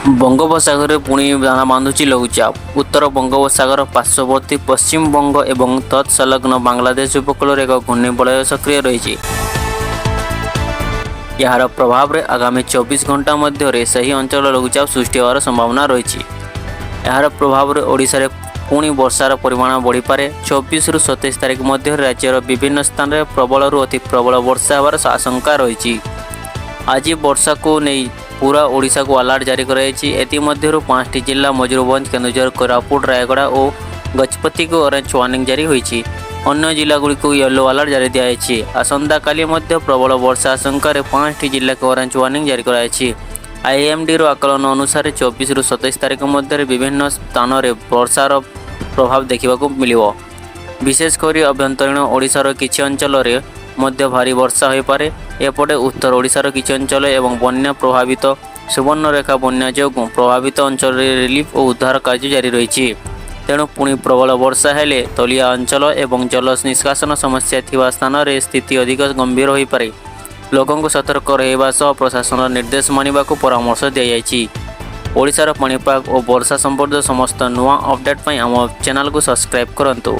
बंगोपसागर पुणी दाना बांधुची लघुचाप उत्तर बंगोपसागर पार्श्ववर्ती पश्चिम बंग एवं तत्संलग्न बांग्लादेश उपकूल एक घूर्णिबलय सक्रिय रही। यार प्रभाव रे आगामी 24 घंटा मध्य सही अंचल लघुचाप सृष्टि होवार संभावना रही। यार प्रभाव रे ओडिशा रे पुणी वर्षार परिमाण बढ़ी पारे। 24 रु 27 तारिख मध्य राज्यर विभिन्न स्थान में प्रबल रु अति प्रबल वर्षा होवार आशंका रही। आज वर्षा को नहीं पूरा ओडिशा को अलर्ट जारी कराई। एमध्यु 5टी जिला मयूरभंज, केन्दुझर, कोरापुट, रायगड़ा और गजपति को ऑरेंज वार्निंग जारी होती। अन्य जिलागुड़ी को येलो अलर्ट जारी दिखाई। आसंता काली मध्य प्रबल वर्षा आशंका 5टी जिला को ऑरेंज वार्निंग जारी कराई। IMD आकलन अनुसार 24 रु 27 तारिख मध्य विभिन्न स्थान में वर्षार प्रभाव देखा मिलिବ। विशेषकर अभ्यंतरीण ओडिशार किछि अंचल रे मध्य भारी वर्षा हो पारे। एपटे उत्तर ओडिशार किछि अंचल एवं बन्या प्रभावित सुवर्णरेखा बन्या जो प्रभावित अंचल रिलीफ और उद्धार कार्य जारी रही। तेणु पुणी प्रबल वर्षा हेले तलिया अंचल एवं जल निष्कासन समस्या थिबा स्थान रे स्थिति अधिक गंभीर हो पारे। लोकों को सतर्क रहबा सह प्रशासन निर्देश मानिबा को परामर्श दिया। ओडिशार पाणीपाग और वर्षा संबंधित समस्त नुआ अपडेट आम चैनल को सब्सक्राइब करंतु।